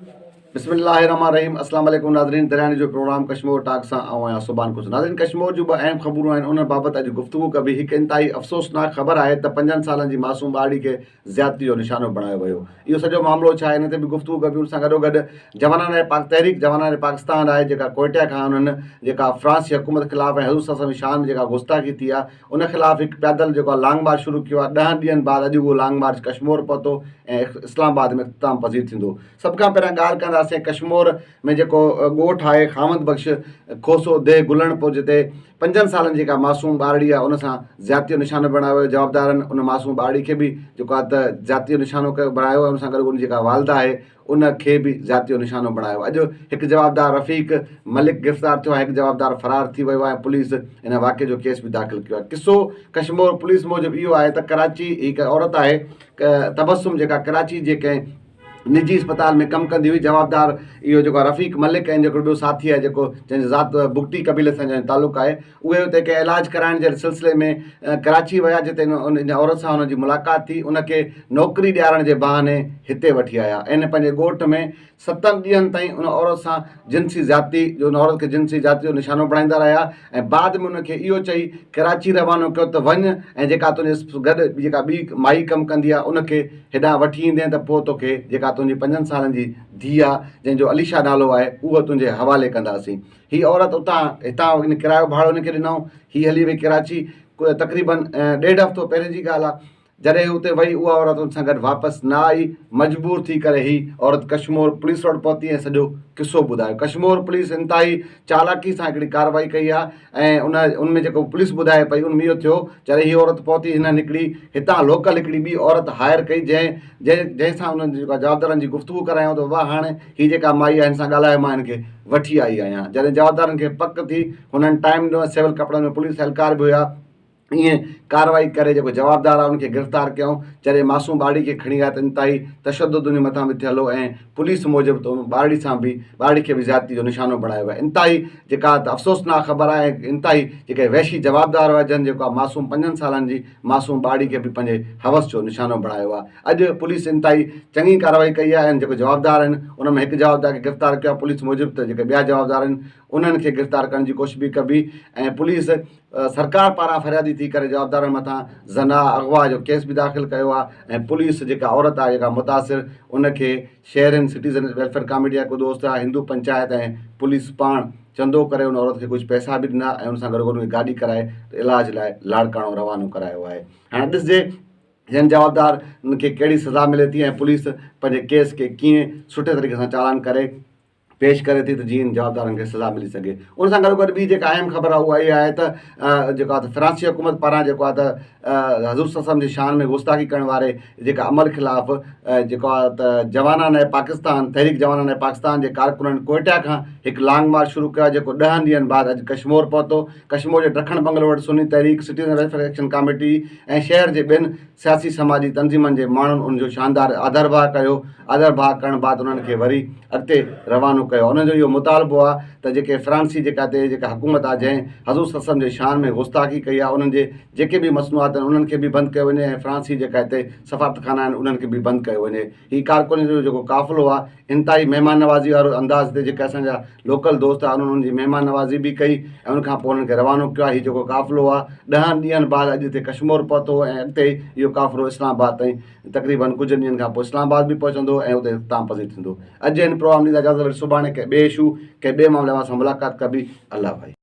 बिस्मिल्लाहिर्रहमानिर्रहीम। अस्सलाम वालेकुम नाज़रीन। दरियानी जो प्रोग्राम कश्मीर टाक सां आऊं सुभान कुछ नाज़रीन। कश्मीर जो अहम ख़बरूं आहिनि उन बाबति अॼु गुफ़्तगू कबी। हिकु इंतहाई अफ़सोसनाक ख़बर आहे त 5 सालनि जी मासूम ॿारड़ी खे ज़्यादती जो निशानो बणायो वियो। इहो सॼो मामिलो छा आहे, हिन ते बि गुफ़्तगू कबी। उन सां गॾोगॾु तहरीक जवानान पाकिस्तान आहे, जेका कोयटा खां उन्हनि जेका फ्रांस जी हुकूमत ख़िलाफ़ु ऐं हज़ूर सल्लल्लाहु अलैहि वसल्लम शान में जेका गुस्ताखी थी आहे उन ख़िलाफ़ु हिकु पैदल जेको आहे लॉन्ग मार्च शुरू कयो आहे। 10 ॾींहंनि बाद अॼु उहो लॉन्ग मार्च कश्मीर पहुतो ऐं इस्लामाबाद में इख़्तिताम पज़ीर थींदो। सभ खां पहिरियां ॻाल्हि कंदासीं कश्मीर में जेको ॻोठ आहे खामद बख़्श खोसो देह गुलणपुर, जिते 5 सालनि जेका मासूम ॿारड़ी आहे उन सां ज़्यादती जो निशानो बणायो वियो। जवाबदारनि उन मासूम ॿारड़ी खे बि जेको आहे त ज़्यादती जो निशानो बणायो आहे। उन सां गॾु उन जेका वालदा आहे उन खे बि ज़्यादती जो निशानो बणायो। अॼु हिकु जवाबदार रफ़ीक मलिक गिरफ़्तार थियो आहे, हिकु जवाबदार फ़रार थी वियो आहे। पुलिस इन वाक़े जो केस बि दाख़िल कयो आहे। किसो कश्मीर पुलिस मूजिबि इहो आहे त कराची हिकु औरत आहे तबस्सुम, जेका कराची जे कंहिं निजी अस्पताल में कमु कंदी हुई। जवाबदार इहो जेको आहे रफ़ीक मलिक ऐं जेको ॿियो साथी आहे जेको जंहिंजो ज़ात बुगटी क़बीले सां जंहिंजो तालुक़ु आहे, उहे हुते कंहिं इलाजु कराइण जे सिलसिले में कराची विया, जिते उन औरत सां हुनजी मुलाक़ात थी। उनखे नौकिरी ॾियारण जे बहाने हिते वठी आया। इन पंहिंजे ॻोठ में 7 ॾींहंनि ताईं उन औरत सां जिनसी ज़्यादती जो उन औरत खे जिनसी ज़्यादती जो निशानो बणाईंदा रहिया ऐं बाद में उनखे इहो चई कराची रवानो कयो त वञ ऐं जेका तुंहिंजे गॾु जेका ॿी माई कमु कंदी आहे उनखे हेॾां वठी ईंदे त पोइ तोखे जेका तुंहिंजी 5 सालनि जी धीउ आहे जंहिंजो अलीशा नालो आहे उहो तुंहिंजे हवाले कंदासीं। हीअ औरत हितां किरायो भाड़ो हिनखे ॾिनऊं। हीअ हली वई कराची। तक़रीबन 1.5 हफ़्तो पहिरें जी ॻाल्हि आहे। जॾहिं हुते वई उहा औरत उन सां गॾु वापसि न आई। मजबूर थी करे हीअ औरत कश्मीर पुलिस वटि पहुती ऐं सॼो किसो ॿुधायो। कश्मीर पुलिस इंतिहाई चालाकी सां हिकिड़ी कार्रवाई कई आहे ऐं उनमें जेको पुलिस ॿुधाए पई उनमें इहो थियो, जॾहिं हीअ औरत पहुती हिननि हिकिड़ी हितां लोकल हिकिड़ी ॿी औरत हायर कई जंहिंसां उन्हनि जेका जवाबदारनि जी गुफ़्तगू करायूं त वाह हाणे हीअ जेका माई आहे हिन सां ॻाल्हाए मां हिनखे वठी आई आहियां। जॾहिं जवाबदारनि खे पक थी, हुननि टाइम ॾिनो, सिविल कपिड़नि में पुलिस एहलकार बि हुया। ईअं कार्रवाई करे जेको जवाबदार आहे उनखे गिरफ़्तार कयूं। जॾहिं मासूम ॿारड़ी खे खणी आया त इंतिहाई तशदुद उन मथां बि थियलु हो ऐं पुलिस मूजिबि त ॿारड़ी खे बि ज़्यादती जो निशानो बणायो आहे। इंतिहाई जेका त अफ़सोसनाक ख़बर आहे। इंतिहाई जेके वहशी जवाबदार हुआ जन जेको आहे मासूम 5 सालनि जी मासूम ॿारड़ी खे बि पंहिंजे हवस जो निशानो बणायो आहे। अॼु पुलिस इंतिहाई चङी कार्रवाई कई आहे ऐं जेको जवाबदार आहिनि उन में हिकु जवाबदार खे गिरफ़्तार कयो आहे। पुलिस मूजिबि त जेके ॿिया जवाबदार आहिनि उन्हनि खे गिरफ़्तार करण जी कोशिशि बि कबी ऐं पुलिस सरकार पारां फ़रियादी थी करे जवाबदारनि मथां ज़ना अगवा जो केस बि दाख़िल कयो आहे ऐं पुलिस जेका औरत आहे जेका मुतासिर उनखे शहर एंड सिटीज़न वेलफेयर कमेटी जा कुझु दोस्त आहे, हिंदू पंचायत ऐं पुलिस पाण चंदो करे उन औरत खे कुझु पैसा बि ॾिना ऐं उन सां गॾु उनखे गाॾी कराए इलाज लाइ लाड़काणो रवानो करायो आहे। हाणे ॾिसजे हिन जवाबदार खे कहिड़ी सज़ा मिले थी ऐं पुलिस पंहिंजे केस खे कीअं सुठे तरीक़े सां चालान करे पेश करे थी त जीअं जवाबदारनि खे सज़ा मिली सघे। उन सां गॾोगॾु ॿी जेका अहम ख़बर आहे उहा इहा आहे त जेको आहे त फ्रांसी हुकूमत पारां जेको आहे त हज़ूर सल्लम जी शान में गुस्ताखी करण वारे जेका अमल ख़िलाफ़ु जेको आहे त जवानान पाकिस्तान तहरीक जवानान पाकिस्तान जे कारकुननि कोयटा खां हिकु लॉन्ग मार्च शुरू कयो आहे, जेको 10 ॾींहंनि बाद अॼु कश्मीर पहुतो। कश्मीर जे ॾखण बंगलो वटि सुन्नी तहरीक सिटीज़न वेलफेयर एक्शन कमेटी ऐं शहर जे ॿियनि सियासी समाजी तंज़ीमनि जे माण्हुनि उनजो शानदार आदरभाउ कयो। आदरभाउ करण बाद उन्हनि खे वरी अॻिते रवानो कयो। उनजो इहो मुतालबो आहे त जेके फ्रांसी जेका हुकूमत आहे जंहिं हज़ूर सल्लम जे शान में गुस्ताखी कई आहे उन्हनि जे जेके बि मसनूआत आहिनि उन्हनि खे बि बंदि कयो वञे ऐं फ्रांसी जेका हिते सफ़ारतखाना आहिनि उन्हनि खे बि बंदि कयो वञे। हीअ कारकुन जो जेको क़ाफ़िलो आहे इंतिहाई महिमान नवाज़ी वारो अंदाज़ ते जेके असांजा लोकल दोस्त आहे उन्हनि जी महिमान नवाज़ी बि कई ऐं उनखां पोइ उन्हनि खे रवानो कयो आहे। हीअ जेको क़ाफ़िलो आहे 10 ॾींहंनि बाद अॼु हिते कश्मीर पहुतो ऐं अॻिते इहो क़ाफ़िलो इस्लामाबाद ताईं तक़रीबन कुझु ॾींहंनि खां पोइ इस्लामाबाद बि पहुचंदो ऐं उते इख़्तिताम पज़ीर थींदो। अॼु हिन प्रोग्राम जी इजाज़त वरी सुभाणे कंहिं ॿिए इशू कंहिं ॿिए मामले सां मुलाक़ात कबी। अल्लाह भाई।